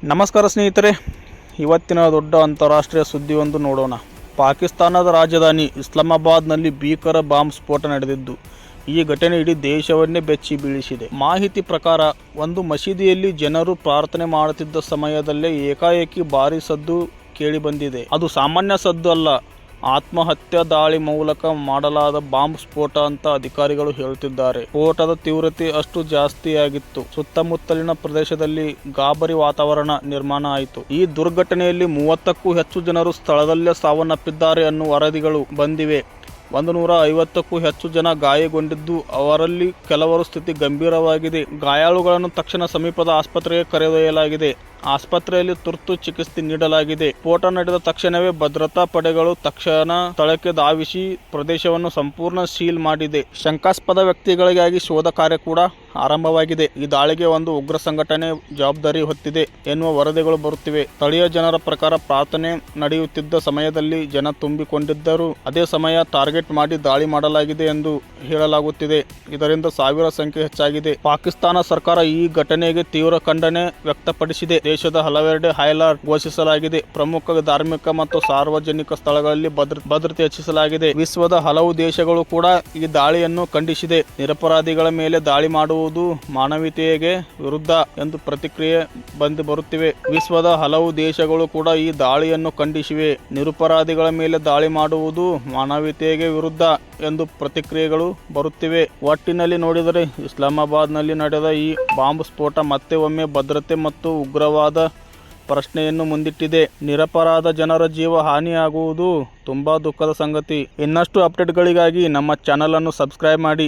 ನಮಸ್ಕಾರ ಸ್ನೇಹಿತರೆ, ಇವತ್ತಿನ ದೊಡ್ಡ ಅಂತಾರಾಷ್ಟ್ರೀಯ ಸುದ್ದಿಯೊಂದು ನೋಡೋಣ. ಪಾಕಿಸ್ತಾನದ ರಾಜಧಾನಿ ಇಸ್ಲಾಮಾಬಾದ್ನಲ್ಲಿ ಭೀಕರ ಬಾಂಬ್ ಸ್ಫೋಟ ನಡೆದಿದ್ದು, ಈ ಘಟನೆ ಇಡೀ ದೇಶವನ್ನೇ ಬೆಚ್ಚಿ ಬೀಳಿಸಿದೆ. ಮಾಹಿತಿ ಪ್ರಕಾರ, ಒಂದು ಮಸೀದಿಯಲ್ಲಿ ಜನರು ಪ್ರಾರ್ಥನೆ ಮಾಡುತ್ತಿದ್ದ ಸಮಯದಲ್ಲೇ ಏಕಾಏಕಿ ಭಾರೀ ಸದ್ದು ಕೇಳಿಬಂದಿದೆ. ಅದು ಸಾಮಾನ್ಯ ಸದ್ದು ಅಲ್ಲ, ಆತ್ಮಹತ್ಯಾ ದಾಳಿ ಮೂಲಕ ಮಾಡಲಾದ ಬಾಂಬ್ ಸ್ಫೋಟ ಅಂತ ಅಧಿಕಾರಿಗಳು ಹೇಳುತ್ತಿದ್ದಾರೆ. ಸ್ಫೋಟದ ತೀವ್ರತೆ ಅಷ್ಟು ಜಾಸ್ತಿಯಾಗಿತ್ತು, ಸುತ್ತಮುತ್ತಲಿನ ಪ್ರದೇಶದಲ್ಲಿ ಗಾಬರಿ ವಾತಾವರಣ ನಿರ್ಮಾಣ ಆಯಿತು. ಈ ದುರ್ಘಟನೆಯಲ್ಲಿ 30ಕ್ಕೂ ಹೆಚ್ಚು ಜನರು ಸ್ಥಳದಲ್ಲೇ ಸಾವನ್ನಪ್ಪಿದ್ದಾರೆ ಅನ್ನುವ ವರದಿಗಳು ಬಂದಿವೆ. 150ಕ್ಕೂ ಹೆಚ್ಚು ಜನ ಗಾಯಗೊಂಡಿದ್ದು, ಅವರಲ್ಲಿ ಕೆಲವರ ಸ್ಥಿತಿ ಗಂಭೀರವಾಗಿದೆ. ಗಾಯಾಳುಗಳನ್ನು ತಕ್ಷಣ ಸಮೀಪದ ಆಸ್ಪತ್ರೆಗೆ ಕರೆದೊಯ್ಯಲಾಗಿದೆ. ಆಸ್ಪತ್ರೆಯಲ್ಲಿ ತುರ್ತು ಚಿಕಿತ್ಸೆ ನೀಡಲಾಗಿದೆ. ಸ್ಫೋಟ ನಡೆದ ತಕ್ಷಣವೇ ಭದ್ರತಾ ಪಡೆಗಳು ತಕ್ಷಣ ಸ್ಥಳಕ್ಕೆ ಧಾವಿಸಿ ಪ್ರದೇಶವನ್ನು ಸಂಪೂರ್ಣ ಸೀಲ್ ಮಾಡಿದೆ. ಶಂಕಾಸ್ಪದ ವ್ಯಕ್ತಿಗಳಿಗಾಗಿ ಶೋಧ ಕಾರ್ಯ ಕೂಡ ಆರಂಭವಾಗಿದೆ. ಈ ದಾಳಿಗೆ ಒಂದು ಉಗ್ರ ಸಂಘಟನೆ ಜವಾಬ್ದಾರಿ ಹೊತ್ತಿದೆ ಎನ್ನುವ ವರದಿಗಳು ಬರುತ್ತಿವೆ. ಸ್ಥಳೀಯ ಜನರ ಪ್ರಕಾರ, ಪ್ರಾರ್ಥನೆ ನಡೆಯುತ್ತಿದ್ದ ಸಮಯದಲ್ಲಿ ಜನ ತುಂಬಿಕೊಂಡಿದ್ದರು. ಅದೇ ಸಮಯ ಟಾರ್ಗೆಟ್ ಮಾಡಿ ದಾಳಿ ಮಾಡಲಾಗಿದೆ ಎಂದು ಹೇಳಲಾಗುತ್ತಿದೆ. ಇದರಿಂದ ಸಾವಿರ ಸಂಖ್ಯೆ ಹೆಚ್ಚಾಗಿದೆ. ಪಾಕಿಸ್ತಾನ ಸರ್ಕಾರ ಈ ಘಟನೆಗೆ ತೀವ್ರ ಖಂಡನೆ ವ್ಯಕ್ತಪಡಿಸಿದೆ. ದೇಶದ ಹಲವೆಡೆ ಹೈ ಅಲರ್ಟ್ ಘೋಷಿಸಲಾಗಿದೆ. ಪ್ರಮುಖ ಧಾರ್ಮಿಕ ಮತ್ತು ಸಾರ್ವಜನಿಕ ಸ್ಥಳಗಳಲ್ಲಿ ಭದ್ರತೆ ಹೆಚ್ಚಿಸಲಾಗಿದೆ. ವಿಶ್ವದ ಹಲವು ದೇಶಗಳು ಕೂಡ ಈ ದಾಳಿಯನ್ನು ಖಂಡಿಸಿದೆ. ನಿರಪರಾಧಿಗಳ ಮೇಲೆ ದಾಳಿ ಮಾಡುವುದು ಮಾನವೀಯತೆಗೆ ವಿರುದ್ಧ ಎಂದು ಪ್ರತಿಕ್ರಿಯೆ ಬರುತ್ತಿವೆ. ವಿಶ್ವದ ಹಲವು ದೇಶಗಳು ಕೂಡ ಈ ದಾಳಿಯನ್ನು ಖಂಡಿಸಿವೆ. ನಿರಪರಾಧಿಗಳ ಮೇಲೆ ದಾಳಿ ಮಾಡುವುದು ಮಾನವೀಯತೆಗೆ ವಿರುದ್ಧ ಎಂದು ಪ್ರತಿಕ್ರಿಯೆಗಳು ಬರುತ್ತಿವೆ. ಒಟ್ಟಿನಲ್ಲಿ ನೋಡಿದರೆ, ಇಸ್ಲಾಮಾಬಾದ್ನಲ್ಲಿ ನಡೆದ ಈ ಬಾಂಬ್ ಸ್ಫೋಟ ಮತ್ತೆ ಒಮ್ಮೆ ಭದ್ರತೆ ಮತ್ತು ಉಗ್ರವಾದ ಪ್ರಶ್ನೆಯನ್ನು ಮುಂದಿಟ್ಟಿದೆ. ನಿರಪರಾಧ ಜನರ ಜೀವ ಹಾನಿಯಾಗುವುದು ತುಂಬಾ ದುಃಖದ ಸಂಗತಿ. ಇನ್ನಷ್ಟು ಅಪ್ಡೇಟ್ಗಳಿಗಾಗಿ ನಮ್ಮ ಚಾನಲ್ ಅನ್ನು ಸಬ್ಸ್ಕ್ರೈಬ್ ಮಾಡಿ.